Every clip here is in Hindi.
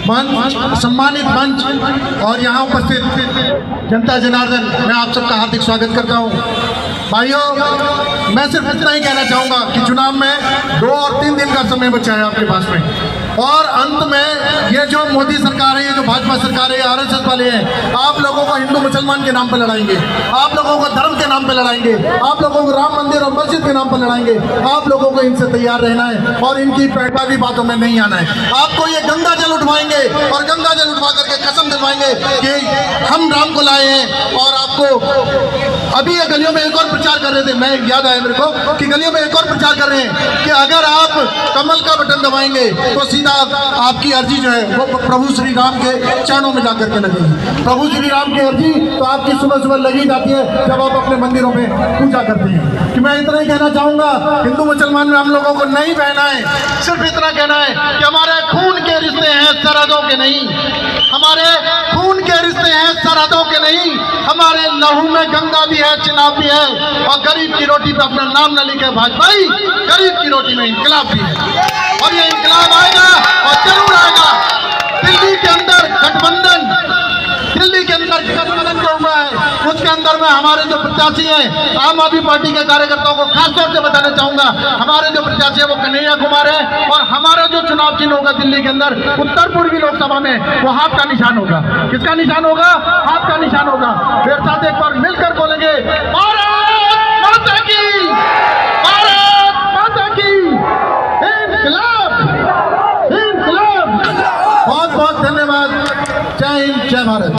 मंच, सम्मानित मंच और यहाँ उपस्थित जनता जनार्दन, मैं आप सबका हार्दिक स्वागत करता हूँ। भाइयों, मैं सिर्फ इतना ही कहना चाहूँगा कि चुनाव में 2 और 3 दिन का समय बचा है आपके पास में, और अंत में ये जो मोदी सरकार है, ये जो भाजपा सरकार है, आरएसएस वाले हैं, आप लोगों को हिंदू मुसलमान के नाम पर लड़ाएंगे, आप लोगों को धर्म के नाम पर लड़ाएंगे, आप लोगों को राम मंदिर और मस्जिद के नाम पर लड़ाएंगे। आप लोगों को इनसे तैयार रहना है और इनकी पैटवादी बातों में नहीं आना है। आपको ये गंगा जल उठवाएंगे और गंगा जल उठवा करके कसम दिलवाएंगे कि हम राम को लाए हैं। और आपको अभी ये गलियों में एक और प्रचार कर रहे थे, मैं याद आया मेरे को कि गलियों में एक और प्रचार कर रहे हैं कि अगर आप कमल का बटन दबाएंगे तो सीधा आपकी अर्जी जो है वो प्रभु श्री राम के चरणों में जाकर के लगेगी। प्रभु श्री राम की अर्जी तो आपकी सुबह सुबह लगी जाती है जब आप अपने मंदिरों में पूजा करते हैं। कि मैं इतना ही कहना चाहूँगा, हिंदू मुसलमान में हम लोगों को नहीं बहना है, सिर्फ इतना कहना है कि हमारे खून के रिश्ते हैं, सरहदों के नहीं। हमारे खून के रिश्ते हैं, सरहदों के नहीं। हमारे लहू में गंगा भी है, चिनाब भी है, और गरीब की रोटी पे अपना नाम न लिखे भाजपाई, गरीब की रोटी में इंकलाब भी है, और ये इंकलाब आएगा और जरूर आएगा। दिल्ली के अंदर गठबंधन जो हुआ है उसके अंदर में हमारे जो प्रत्याशी हैं, आम आदमी पार्टी के कार्यकर्ताओं को खासतौर से बताना चाहूंगा, हमारे जो प्रत्याशी है वो कन्हैया कुमार है, और हमारा जो चुनाव चिन्ह होगा दिल्ली के अंदर उत्तर पूर्वी लोकसभा में वो हाथ का निशान होगा। किसका निशान होगा? हाथ का निशान होगा। मेरे साथ एक बार मिलकर बोलेंगे, भारत माता की, भारत माता की, इंकलाब, इंकलाब। बहुत बहुत धन्यवाद। जय हिंद, जय भारत।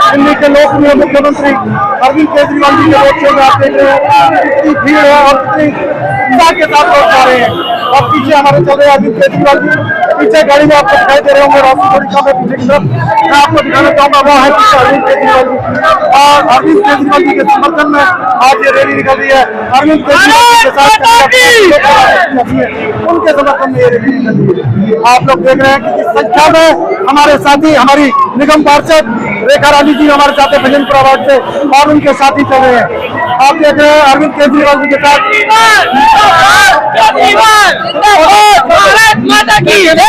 दिल्ली के लोकप्रिय मुख्यमंत्री अरविंद केजरीवाल जी के रोड शो में आप देख रहे हैं कितनी भीड़ है और कितनी उत्साह के साथ लोग जा रहे हैं। और पीछे हमारे चल रहे हैं अरविंद केजरीवाल जी, पीछे गाड़ी में आपको दिखाई दे रहे होंगे, रोशनी थोड़ी कम है पीछे की तरफ। मैं आपको दिखाना चाहूंगा वो है पीछे अरविंद केजरीवाल जी, और अरविंद केजरीवाल जी के समर्थन में आज ये रैली निकल रही है। अरविंद केजरीवाल जी के साथ उनके समर्थन में ये रैली निकल रही है। आप लोग देख रहे हैं कि किस संख्या में हमारे साथी, हमारी निगम पार्षद रेखा रानी जी हमारे साथ भजनपुरा वार्ड से, और उनके साथी चल रहे हैं। आप देख रहे हैं अरविंद केजरीवाल जी के साथ। भारत माता की जय।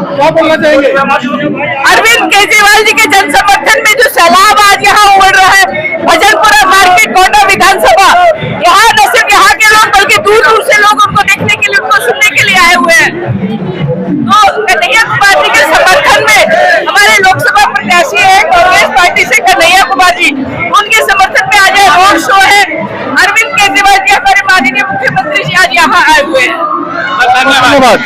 क्या बोलना चाहेंगे? अरविंद केजरीवाल जी के जन समर्थन में जो सैलाब आज यहाँ उमड़ रहा है, भजनपुरा मार्केट, कोटा विधानसभा, यहाँ न सिर्फ यहाँ के लोग बल्कि दूर दूर से लोग उनको देखने के लिए, उनको सुनने के लिए आए हुए हैं। तो कन्हैया कुमार जी के समर्थन में हमारे लोकसभा प्रत्याशी है कांग्रेस पार्टी से कन्हैया कुमार जी, उनके समर्थन में आज रोड शो है। अरविंद केजरीवाल जी हमारे माननीय मुख्यमंत्री जी आज यहाँ आए हुए हैं। धन्यवाद।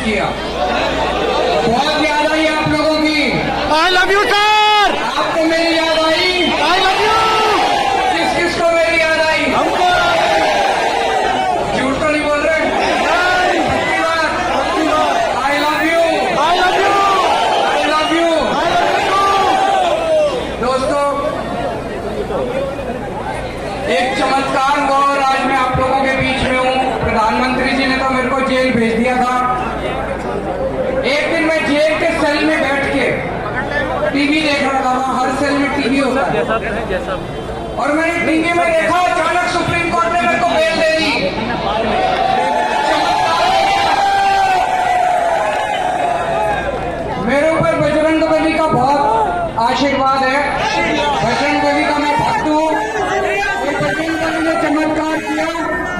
किया। बहुत याद आई आप लोगों की। I love you sir. आपको मेरी याद आई? I love you. किस किस को मेरी याद आई? हमको। झूठ तो नहीं बोल रहे? पक्की बात? I love you. I love you. I love you. दोस्तों, एक चमत्कार हुआ और आज मैं आप लोगों के बीच में हूँ। प्रधानमंत्री जी ने तो मेरे को जेल भेज दिया था। एक दिन मैं जेल के सेल में बैठ के टीवी देख रहा था। हर सेल में टीवी होता है और मैंने टीवी में देखा अचानक सुप्रीम कोर्ट ने मेरे को बेल दे दी। मेरे ऊपर बजरंग बली का बहुत आशीर्वाद है। बजरंग बली का मैं भक्त हूँ। बजरंग बली ने चमत्कार किया।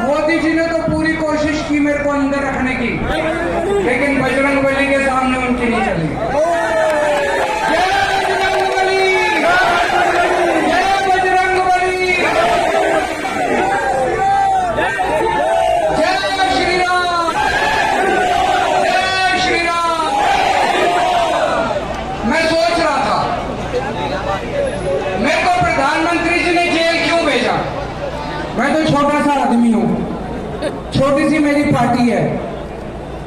मोदी जी ने तो पूरी कोशिश की मेरे को अंदर रखने की, लेकिन बजरंग बली के सामने उनकी नहीं चली। जय बजरंग बली! जय बजरंग बली! जय श्री राम! जय श्री राम! मैं सोच रहा था मेरे को प्रधानमंत्री जी ने जेल क्यों भेजा। मैं तो छोटा सा आदमी हूँ, छोटी सी मेरी पार्टी है।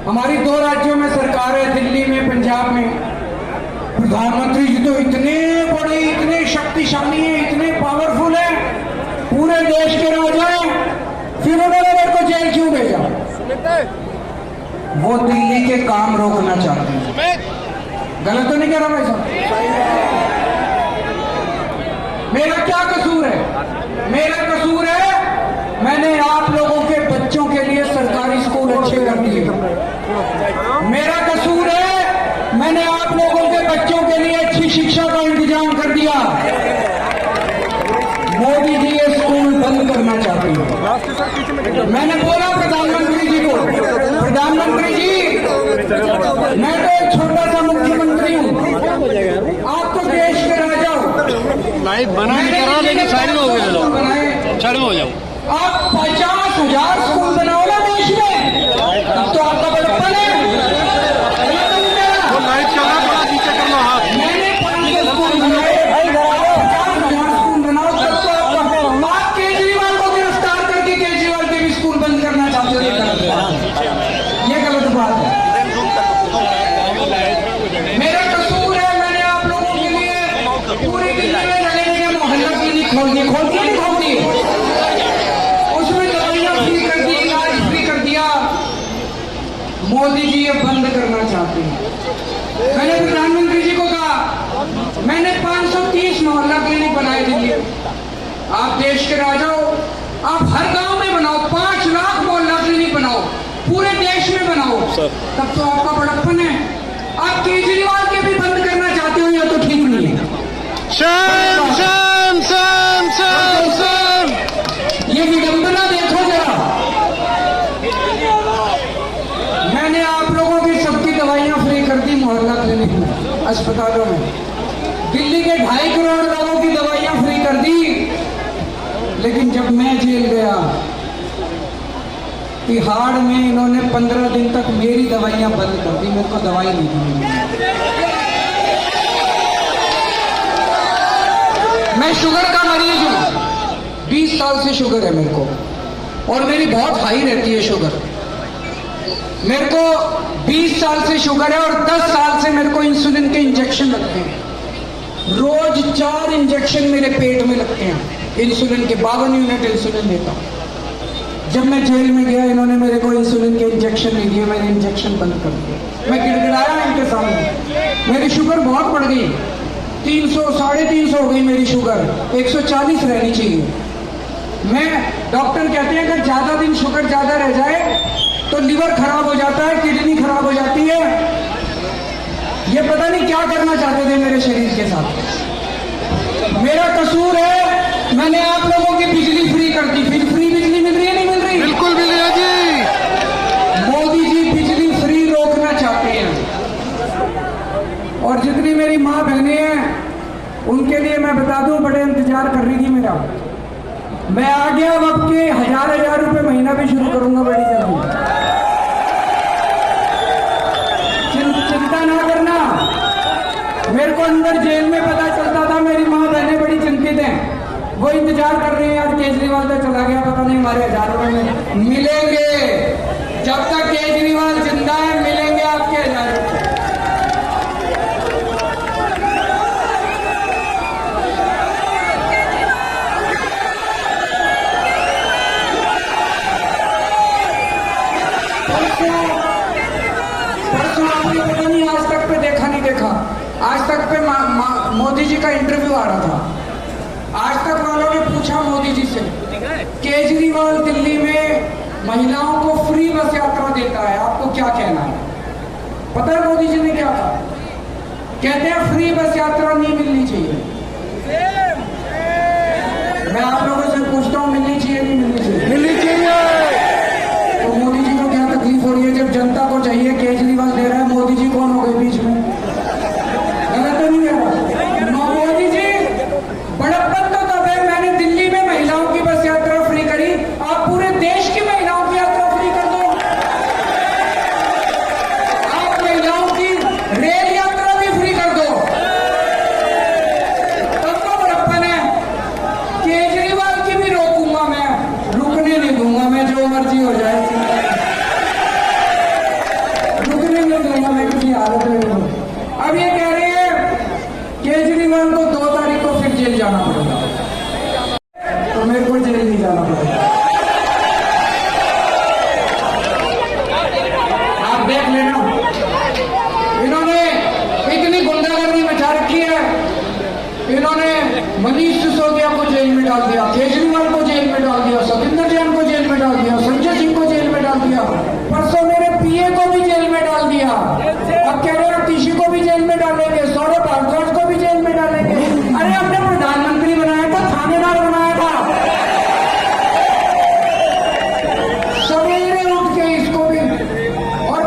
हमारी 2 राज्यों में सरकार है, दिल्ली में, पंजाब में। प्रधानमंत्री जी तो इतने बड़े, इतने शक्तिशाली हैं, इतने पावरफुल हैं, पूरे देश के राजा हैं, फिर उन्होंने मेरे को जेल क्यों भेजा? वो दिल्ली के काम रोकना चाहते हैं। गलत तो नहीं कह रहा मैं साहब? मेरा क्या कसूर है? मेरा कसूर है मैंने आप लोगों के बच्चों के लिए सरकारी स्कूल अच्छे कर दिए। मेरा कसूर है मैंने आप लोगों के बच्चों के लिए अच्छी शिक्षा का इंतजाम कर दिया। मोदी जी ये स्कूल बंद करना चाहते हैं। मैंने बोला प्रधानमंत्री जी को, प्रधानमंत्री जी मैं तो एक छोटा सा मुख्यमंत्री हूँ, आप तो देश के राजा हो। लाइट बना नहीं कर रहा, लेकिन साइड में हो गए। साइड में हो जाओ। आप 50,000 स्कूल बनाओ ना देश में, तब तो आपका बड़प्पन है। वो लाइट चल रहा, थोड़ा पीछे कर लो हाथ। मैंने 500 स्कूल बनाए, 50,000 स्कूल बनाओ, तब तो आपका। आप केजरीवाल को गिरफ्तार करके केजरीवाल के भी स्कूल बंद करना चाहते हो। ये गलत बात है, ये गलत बात है। मेरा कसूर है मैंने आप लोगों के लिए पूरी दिल्ली में रहने के मोहल्ला क्लिनिक खोल दी। मोदी जी ये बंद करना चाहते हैं। मैंने प्रधानमंत्री जी को कहा मैंने 530 मोहल्ला क्लिनिक बनाए दिल्ली। आप देश के राजा हो, आप हर गांव में बनाओ, 5 लाख मोहल्ला क्लिनिक बनाओ, पूरे देश में बनाओ, तब तो आपका बड़प्पन है। आप केजरीवाल के भी बंद करना चाहते हो, या तो ठीक नहीं है। शाम शाम शाम शाम शाम। ये विडंबना देखो जरा। मैंने आप लोगों की सबकी दवाइयां फ्री कर दी मोहल्ला क्लिनिक में, अस्पतालों में। दिल्ली के 2.5 करोड़ लोगों की दवाइयां फ्री कर दी। लेकिन जब मैं जेल गया, तिहाड़ में इन्होंने 15 दिन तक मेरी दवाइयां बंद कर दी, मेरे को दवाई नहीं दी। मैं शुगर का मरीज हूं, 20 साल से शुगर है मेरे को, और मेरी बहुत हाई रहती है शुगर। मेरे को 20 साल से शुगर है और 10 साल से मेरे को इंसुलिन के इंजेक्शन लगते हैं। रोज 4 इंजेक्शन मेरे पेट में लगते हैं इंसुलिन के। 52 यूनिट इंसुलिन लेता हूं। जब मैं जेल में गया, इन्होंने मेरे को इंसुलिन के इंजेक्शन नहीं दिए, मैंने इंजेक्शन बंद कर दिया। मैं गिड़गिड़ाया इनके सामने। मेरी शुगर बहुत बढ़ गई, 300 350 हो गई मेरी शुगर, 140 रहनी चाहिए। मैं डॉक्टर कहते हैं अगर ज्यादा दिन शुगर ज्यादा रह जाए तो लिवर खराब हो जाता है, किडनी खराब हो जाती है। ये पता नहीं क्या करना चाहते थे मेरे शरीर के साथ। मेरा कसूर है मैंने आप लोगों की बिजली फ्री कर दी। फिर फ्री बिजली मिल रही है, नहीं मिल रही? बिल्कुल मिल रही है जी। मोदी जी बिजली फ्री रोकना चाहते हैं। और जितनी मेरी माँ बहनें हैं उनके लिए मैं बता दूं, बड़े इंतजार कर रही थी मेरा। मैं आ गया, अब आपके 1000 रुपए महीना भी शुरू करूंगा बड़ी जल्दी। चला गया, पता नहीं हमारे 1000 रुपए में मिलेंगे। जब तक केजरीवाल जिंदा है मिलेंगे आपके 1000 रुपए। परसों आपने पता नहीं आज तक पे देखा नहीं देखा, आज तक पे मोदी जी का इंटरव्यू आ रहा था। आज तक वालों ने पूछा मोदी जी से, केजरीवाल दिल्ली में महिलाओं को फ्री बस यात्रा देता है, आपको क्या कहना है? पता है मोदी जी ने क्या कहा? कहते हैं फ्री बस यात्रा नहीं मिलनी चाहिए। मैं आप लोगों से पूछता हूं, मिलनी चाहिए नहीं मिलनी चाहिए? मिलनी चाहिए। तो मोदी जी को क्या तकलीफ हो रही है? जब जनता को चाहिए केजरीवाल दे रहा है, मोदी जी कौन हो गए बीच में? गलत तो नहीं है? मोदी जी बड़प्पन तो तब है, मैंने दिल्ली में महिलाओं की बस यात्रा फ्री करी, आप पूरे देश की महिलाओं की यात्रा फ्री कर दो। आप महिलाओं की रेल यात्रा भी फ्री कर दो, तब तो बड़प्पन है। केजरीवाल की भी रोकूंगा मैं, रुकने नहीं दूंगा मैं, जो मर्जी हो जाए रुकने नहीं दूंगा मैं किसी हालत में। अब ये कह रहे हैं केजरीवाल को 2 तारीख को फिर जेल जाना पड़ेगा, तो मेरे को जेल नहीं जाना पड़ेगा। आप देख लेना, इन्होंने इतनी गुंडागर्दी मचा रखी है। इन्होंने मनीष सिसोदिया को जेल में डाल दिया, केजरीवाल को जेल में डाल दिया, सविंदर जैन को जेल में डाल दिया, संजय सिंह को जेल में डाल दिया, परसों मेरे पीए को भी जेल में डाल दिया। अब कह रहे हैं तीशी को भी जेल में डालेंगे, सौरभ भारद्वाज को भी जेल में डालेंगे। अरे हमने प्रधानमंत्री बनाया था, थानेदार बनाया था। सवेरे उठ के इसको भी, और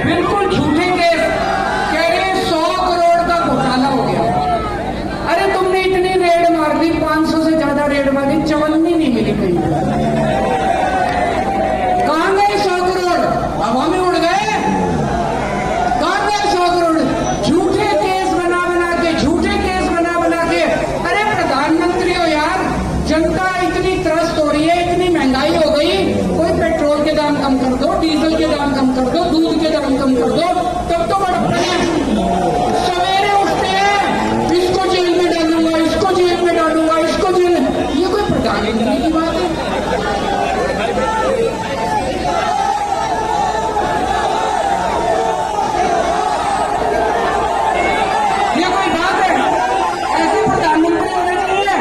बिल्कुल झूठे केस कह रहे हैं 100 करोड़ का घोटाला हो गया। अरे तुमने इतनी रेड मार दी, 500 से ज्यादा रेड मारी, चवन्नी नहीं मिली कहीं। कहां गए 100 करोड़? हवा में उड़ गए। कहां गए 100 करोड़? झूठे केस बना बना के, झूठे केस बना बना के। अरे प्रधानमंत्री हो यार, जनता इतनी त्रस्त हो रही है, इतनी महंगाई हो गई, कोई पेट्रोल के दाम कम कर दो, डीजल के दाम कम कर दो, दूध के दाम कम कर दो, तब तो बड़प्पन है। सवेरे उठते हैं, इसको जेल में डालूंगा, इसको जेल में डालूंगा, इसको जेल, ये कोई प्रधानमंत्री की बात है? ये कोई बात है? ऐसे प्रधानमंत्री होने चाहिए।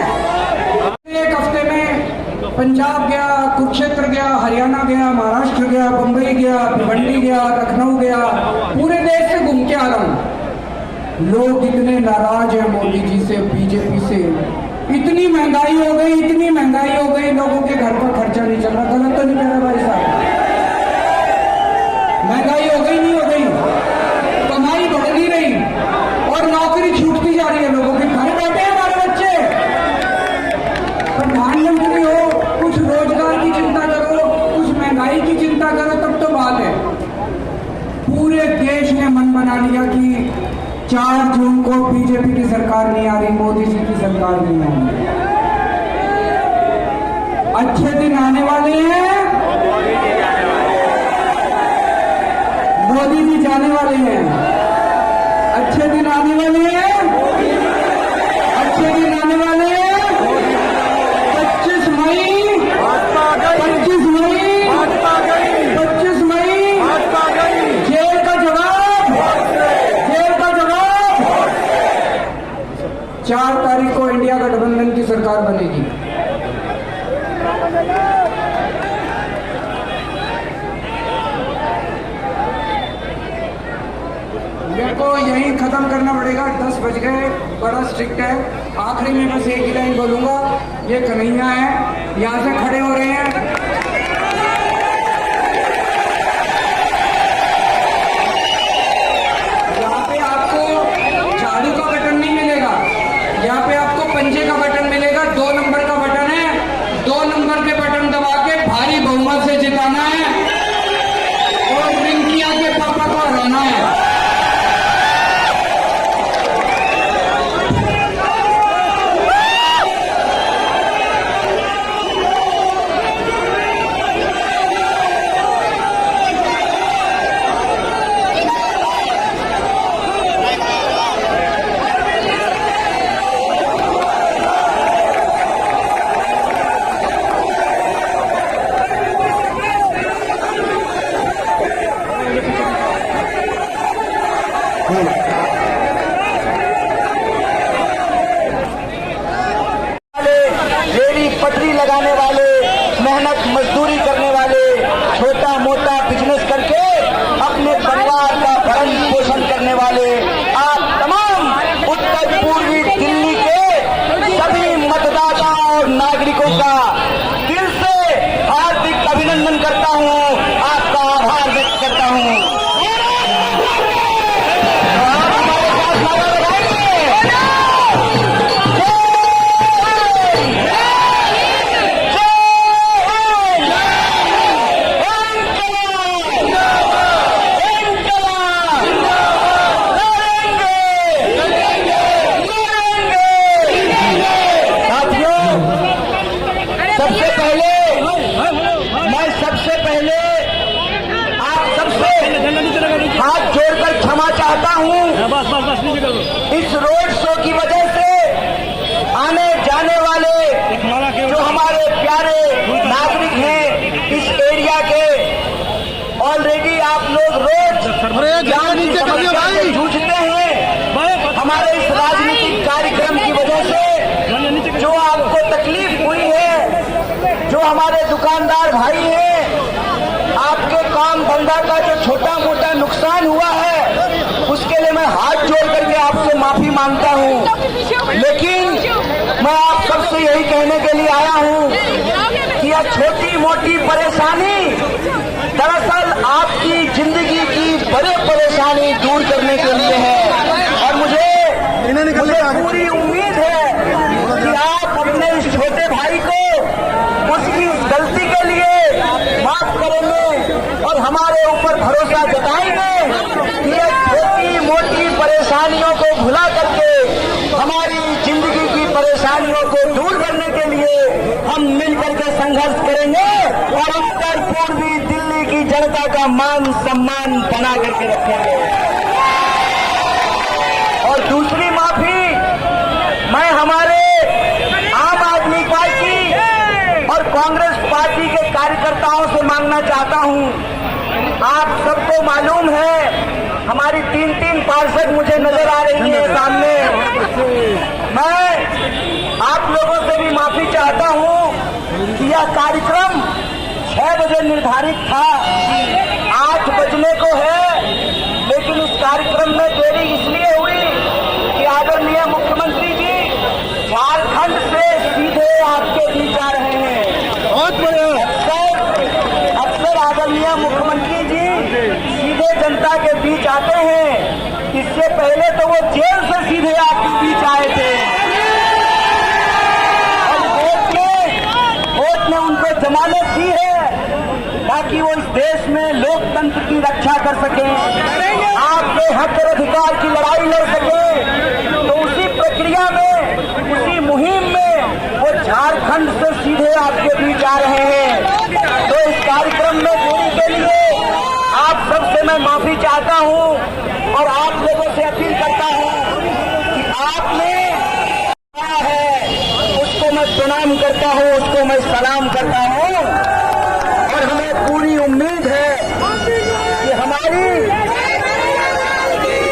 एक हफ्ते में पंजाब गया, कुरुक्षेत्र गया, हरियाणा गया, महाराष्ट्र गया, बंबई गया, भिवंडी गया, लखनऊ गया, पूरे देश से घूम के आ रहा हूं। लोग इतने नाराज हैं मोदी जी से, बीजेपी से। इतनी महंगाई हो गई, इतनी महंगाई हो गई, लोगों के घर का खर्चा नहीं चल रहा। गलत तो नहीं कह रहा भाई साहब? महंगाई हो गई नहीं हो गई, कमाई बढ़ नहीं रही और नौकरी छूटती जा रही है लोगों के। घर बैठे हैं हमारे बच्चे। प्रधानमंत्री हो, कुछ रोजगार की चिंता करो, कुछ महंगाई की चिंता करो, तब तो बात है। पूरे देश ने मन बना लिया कि 4 जून को बीजेपी की सरकार नहीं आ रही, मोदी जी की सरकार नहीं आ रही। अच्छे दिन आने वाले हैं, मोदी जी जाने वाले हैं। अच्छे दिन आने वाले हैं, अच्छे दिन आने वाले हैं। 25 मई 25 मई 25 मई जेल का जवाब, जेल का जवाब। 4 तारीख को इंडिया गठबंधन की सरकार बनेगी। मेरे को यहीं खत्म करना पड़ेगा, 10 बज गए, बड़ा स्ट्रिक्ट है। आखिरी में बस एक ही लाइन बोलूंगा, ये कन्हैया है, यहाँ से खड़े हो रहे हैं। यहाँ पे आपको झाड़ू का बटन नहीं मिलेगा, यहाँ पे आपको पंजे का बटन मिलेगा। 2 नंबर का बटन है, 2 नंबर के बटन दबा के भारी बहुमत से जिताना है और रिंकिया के पापा को हराना है। मेहनत मजदूरी करने वाले, छोटा मोटा बिजनेस करके अपने परिवार का भरण पोषण करने वाले आप तमाम उत्तर पूर्वी दिल्ली के सभी मतदाताओं और नागरिकों का दिल से हार्दिक अभिनंदन करता हूं, आपका आभार व्यक्त करता हूं। आप हमारे साथ नारा लगाएंगे। सबसे पहले आप सबसे हाथ जोड़कर क्षमा चाहता हूं। इस रोड शो की वजह से आने जाने वाले जो हमारे प्यारे नागरिक हैं इस एरिया के, ऑलरेडी आप लोग रोज जूझते हैं। हमारे इस राजनीतिक कार्यक्रम की वजह से जो आपको तकलीफ हुई है, जो हमारे दुकानदार भाई हैं, आपके काम धंधा का जो छोटा मोटा नुकसान हुआ है, उसके लिए मैं हाथ जोड़ करके आपसे माफी मांगता हूं। लेकिन मैं आप सबसे यही कहने के लिए आया हूं कि यह छोटी मोटी परेशानी दरअसल आपकी जिंदगी की बड़ी परेशानी दूर करने के लिए है। और मुझे पूरी उम्मीद है कि आप अपने इस छोटे भाई को उसकी गलती के लिए माफ करेंगे और हमारे ऊपर भरोसा जताएंगे कि ये छोटी मोटी परेशानियों को भुला करके हमारी जिंदगी की परेशानियों को दूर करने के लिए हम मिलकर के संघर्ष करेंगे और उत्तर पूर्वी दिल्ली की जनता का मान सम्मान बना करके रखेंगे। और दूसरी माफी मैं हमारे आम आदमी पार्टी और कांग्रेस पार्टी के कार्यकर्ताओं से मांगना चाहता हूं। आप सबको मालूम है हमारी 3-3 पार्षद मुझे नजर आ रही है सामने। मैं आप लोगों से भी माफी चाहता हूं कि यह कार्यक्रम 6 बजे निर्धारित था, 8 बजने को है, लेकिन इस कार्यक्रम में देरी इसलिए हुई कि आदरणीय मुख्यमंत्री जी झारखंड से सीधे आपके बीच आ रहे हैं। बहुत बढ़िया। अक्सर आदरणीय मुख्यमंत्री जी सीधे जनता के बीच आते हैं, इससे पहले तो वो जेल से सीधे आपके बीच आए थे और कोर्ट ने उनको जमानत दी है ताकि वो इस देश में लोकतंत्र की रक्षा कर सके, आपके हक और अधिकार की लड़ाई लड़ सके। तो उसी प्रक्रिया में, उसी मुहिम में वो झारखंड से सीधे आपके बीच आ रहे हैं। तो इस कार्यक्रम में देरी के लिए आप सबसे मैं माफी चाहता हूं और आप लोगों से अपील करता हूं कि आपने कहा है उसको मैं प्रणाम करता हूं, उसको मैं सलाम करता हूं और हमें पूरी उम्मीद है कि हमारी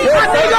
जनता ने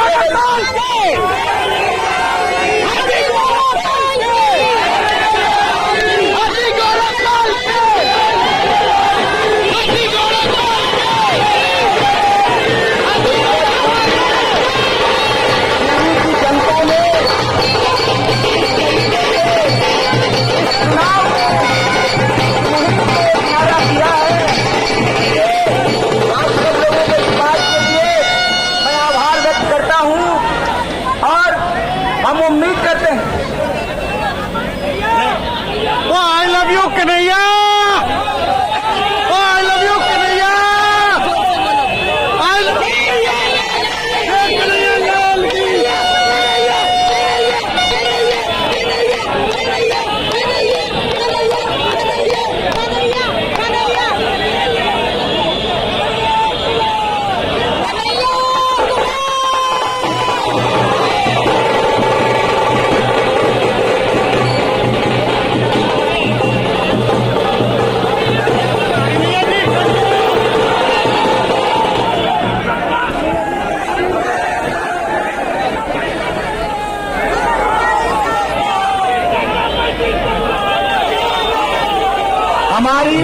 हमारी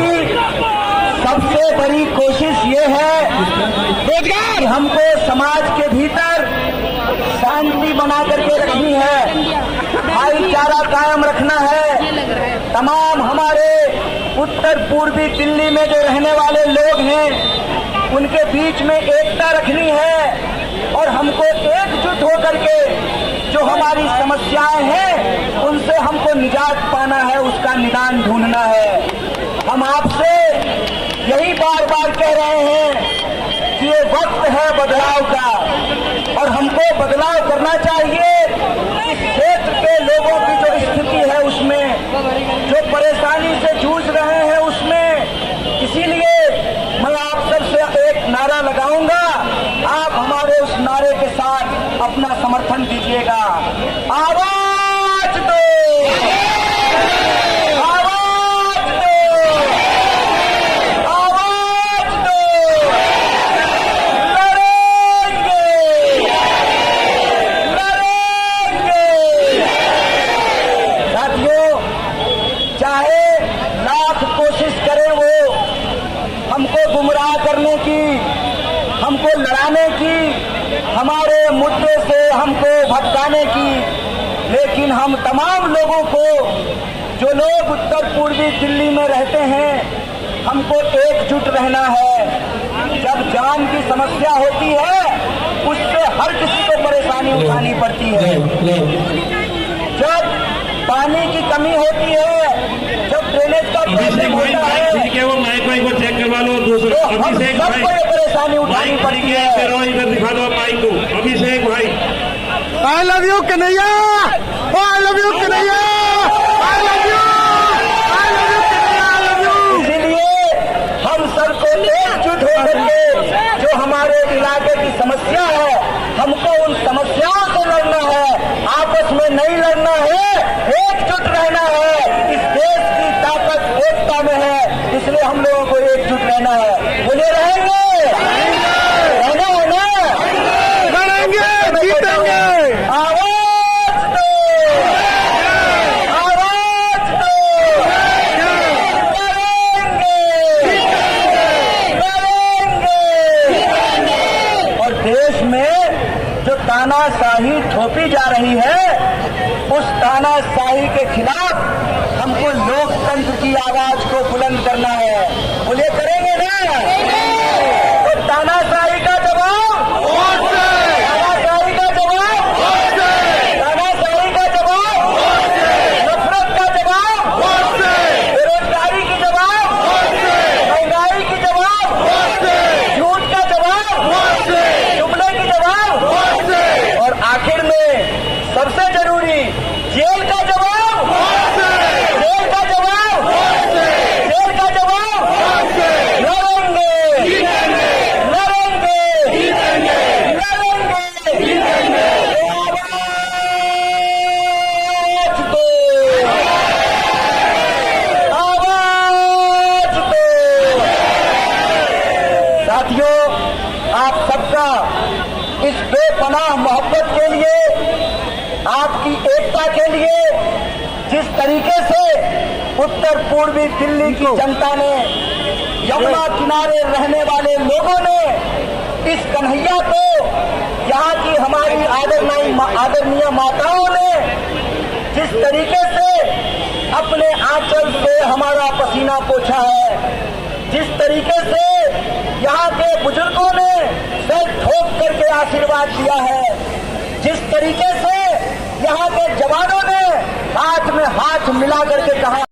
सबसे बड़ी कोशिश ये है कि हमको समाज के भीतर शांति बना करके रखनी है, भाईचारा कायम रखना है। तमाम हमारे उत्तर पूर्वी दिल्ली में जो रहने वाले लोग हैं उनके बीच में एकता रखनी है और हमको एकजुट होकर के जो हमारी समस्याएं हैं उनसे हमको निजात पाना है, उसका निदान ढूंढना है। हम आपसे यही बार बार कह रहे हैं कि ये वक्त है बदलाव का और हमको बदलाव करना चाहिए। इस क्षेत्र के लोगों की जो स्थिति है उसमें, जो परेशानी से जूझ रहे हैं उसमें, इसीलिए मैं आप सबसे एक नारा लगाऊंगा, आप हमारे उस नारे के साथ अपना समर्थन दीजिएगा। आवाज दो, आवाज दो, आवाज दो, लड़ेंगे, लड़ेंगे। साथियों, चाहे लाख कोशिश करें वो हमको गुमराह करने की, हमको लड़ाने की, हमारे मुद्दे से हमको भटकाने की, लेकिन हम तमाम लोगों को, जो लोग उत्तर पूर्वी दिल्ली में रहते हैं, हमको एकजुट रहना है। जब जान की समस्या होती है उससे हर किसी को परेशानी उठानी पड़ती है। जब पानी की कमी होती है, जब ड्रेनेज का प्रॉब्लम होता है, वो माइक को चेक करवा लो। दूसरा तो हम सबको ये परेशानी उठानी पड़ती है। इधर दिखा दो माइक को। अभिषेक भाई, I love you Kanhaiya, I love you Kanhaiya, I love you, I love you Kanhaiya, I love you. इसीलिए हम सबको एकजुट होकर के जो हमारे इलाके की समस्या है, हमको उन समस्याओं से लड़ना है, आपस में नहीं लड़ना है, एकजुट रहना है। इस देश की ताकत एकता में है, इसलिए हम लोगों को एकजुट रहना है। बोले रहेंगे, रहना है ना, लड़ेंगे, जीतेंगे। आवाज दो, आवाज दो, लड़ेंगे। और देश में जो तानाशाही थोपी जा रही है, उस तानाशाही के खिलाफ हमको लोकतंत्र की आवाज को बुलंद करना है। बोले करेंगे ना, तो तानाशाही का जवाब, तानाशाही का जवाब, तानाशाही का जवाब, नफरत का जवाब, बेरोजगारी की जवाब, महंगाई की जवाब, झूठ का जवाब, जुमले की जवाब, और आखिर में सबसे जरूरी जेल का जवाब, जेल का जवाब, जेल का जवाब। लड़ेंगे, लड़ेंगे, लड़ेंगे। आवाज दो, आवाज दो। साथियों, आप सबका इस बेपनाह मोहब्बत के लिए, आपकी एकता के लिए, जिस तरीके से उत्तर पूर्वी दिल्ली की जनता ने, यमुना किनारे रहने वाले लोगों ने इस कन्हैया को, यहाँ की हमारी आदरणीय माताओं ने जिस तरीके से अपने आंचल से हमारा पसीना पोंछा है, जिस तरीके से यहाँ के बुजुर्गों ने सर ठोक करके आशीर्वाद दिया है, जिस तरीके से यहाँ के जवानों ने हाथ में हाथ मिला करके कहा